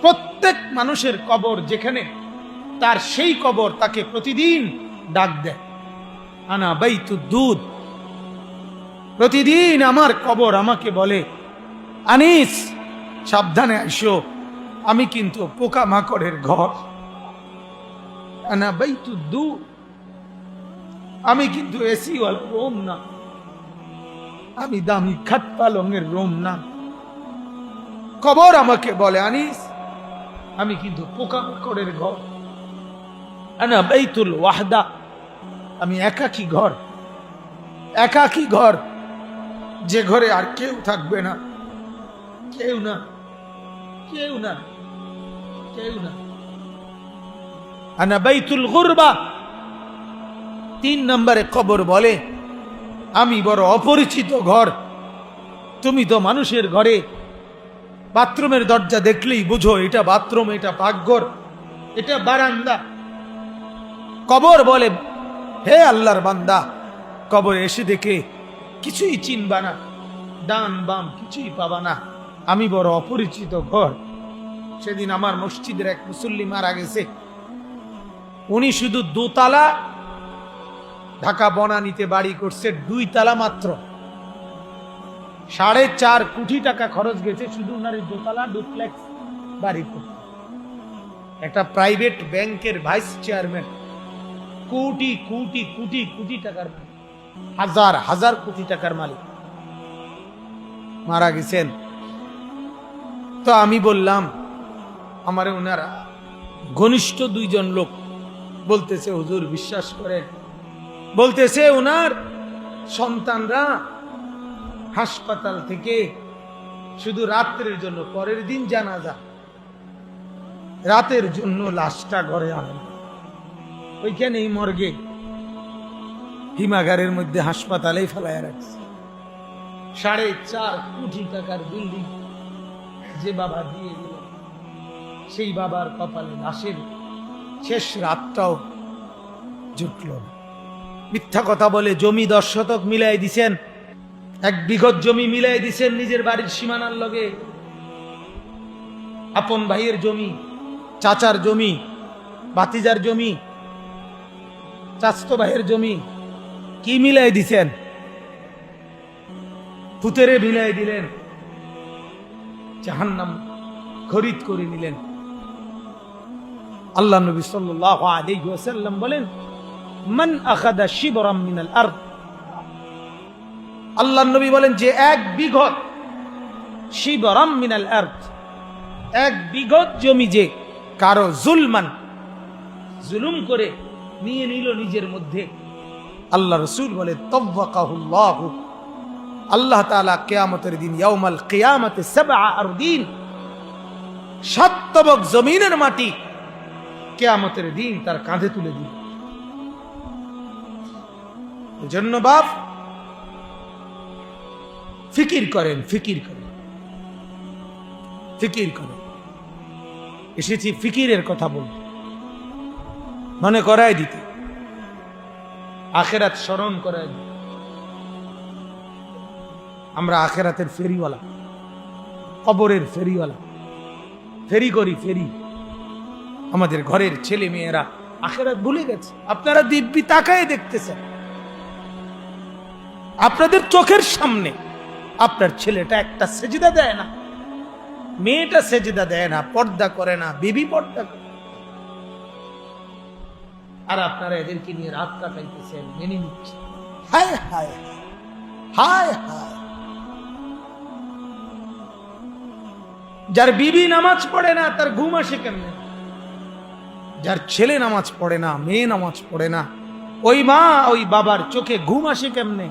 প্রত্যেক মানুষের কবর যেখানে, তার সেই কবর তাকে প্রতিদিন ডাক দেয়, আনা বাইতুদ দুধ। প্রতিদিন আমার কবর আমাকে বলে, আনিস সাবধানে আসো, আমি কিন্তু পোকামাকড়ের ঘর। আনা বাইতুদ দুধ, আমি কিন্তু এসি ওয়ালা রুম না, আমি দামি খাট পালঙের রুম না। কবর আমাকে বলে, আনিস আমি কিন্তু পোকামাকড়ের ঘর। আনা বাইতুল ওয়াহদা, আমি একাকী ঘর। একাকী ঘর, যে ঘরে আর কেউ থাকবে না, কেউ না, কেউ না, কেউ না। আনা বাইতুল গুরবা, 3 নম্বরে কবর বলে, আমি বড় অপরিচিত ঘর। তুমি তো মানুষের ঘরে বাথরুমের দরজা দেখলেই বুঝো এটা বাথরুম, এটা পাকঘর, এটা বারান্দা। কবর বলে, হে আল্লাহর বান্দা, কবর এসে দেখে কিছুই চিনবা না, ডান বাম কিছুই পাবা না, আমি বড় অপরিচিত ঘর। সেদিন আমার মসজিদের এক মুসল্লি মারা গেছে। উনি শুধু 2 তালা, ঢাকা বনানীতে বাড়ি করছে 2 তালা মাত্র। 4.5 কোটি টাকা খরচ গেছে শুধু উনার 2 তালা ডুপ্লেক্স বাড়ি করতে। একটা প্রাইভেট ব্যাংকের ভাইস চেয়ারম্যান, কোটি কোটি কোটি কোটি টাকার মালিক, হাজার হাজার কোটি টাকার মালিক, মারা গেছেন। তো আমি বললাম, আমার ওনারা ঘনিষ্ঠ 2 জন লোক বলতেছে, হুজুর বিশ্বাস করেন, বলতেছে ওনার সন্তানরা হাসপাতাল থেকে শুধু রাত্রের জন্য, পরের দিন জানাজা, রাতের জন্য লাশটা ঘরে আনেন, ওইখানেই মর্গে হিমাগারের মধ্যে হাসপাতালেই ফেলায় রাখছে। 4.5 কোটি টাকার বিল্ডিং যে বাবা দিয়ে দিল, সেই বাবার কপালে লাশের শেষ রাতটাও জুটল না। মিথ্যা কথা বলে জমি 10 শতক মিলাই দিছেন, 1 বিঘত জমি মিলাই দিছেন নিজের বাড়ির সীমানার লগে। আপন ভাইয়ের জমি, চাচার জমি, ভাতিজার জমি, চাচতো ভাইয়ের জমি, কি মিলাই দিছেন? ফুতেরে মিলাই দিলেন, জাহান্নাম খরিদ করে নিলেন। আল্লাহ নবী সাল্লাল্লাহু আলাইহি ওয়াসাল্লাম বলেন, মান আখাযা শিবরাম মিনাল আরদ, আল্লাহ নবী বলেন যে 1 বিঘত, শিবরাম মিনাল আরদ, 1 বিঘত জমি যে কারো জুলমান, জুলুম করে নিয়ে নিল নিজের মধ্যে, আল্লাহ রাসূল বলে তাওয়াক্কাহুল্লাহ, আল্লাহ তাআলা কিয়ামতের দিন, ইয়াউমাল কিয়ামাতে 7 আরদিন, 7 তবক জমিনের মাটি কিয়ামতের দিন তার কাঁধে তুলে দিল। এজন্য বাপ ফিকির করেন, ফিকির করেন, ফিকির করেন। এসেছি ফিকিরের কথা বলতে, মনে করায় দিতে, আখিরাত স্মরণ করায় দিতে। আমরা আখিরাতের ফেরিওয়ালা, কবরের ফেরিওয়ালা, ফেরি করি, ফেরি। আমাদের ঘরের ছেলে মেয়েরা আখিরাত ভুলে গেছে। আপনারা দিব্যি তাকায় দেখতেছেন, আপনাদের চোখের সামনে আপনার ছেলেটা একটা সেজদা দেয় না, মেয়েটা সেজদা দেয় না, পর্দা করে না, বিবি পর্দা করে, আর আপনারা এদেরকে নিয়ে রাত কাটাইতেছেন, মেনে নিচ্ছেন। হায় হায় হায় হায়। যার বিবি নামাজ পড়ে না তার ঘুম আসে কেমনে? যার ছেলে নামাজ পড়ে না, মেয়ে নামাজ পড়ে না, ওই মা ওই বাবার চোখে ঘুম আসে কেমনে?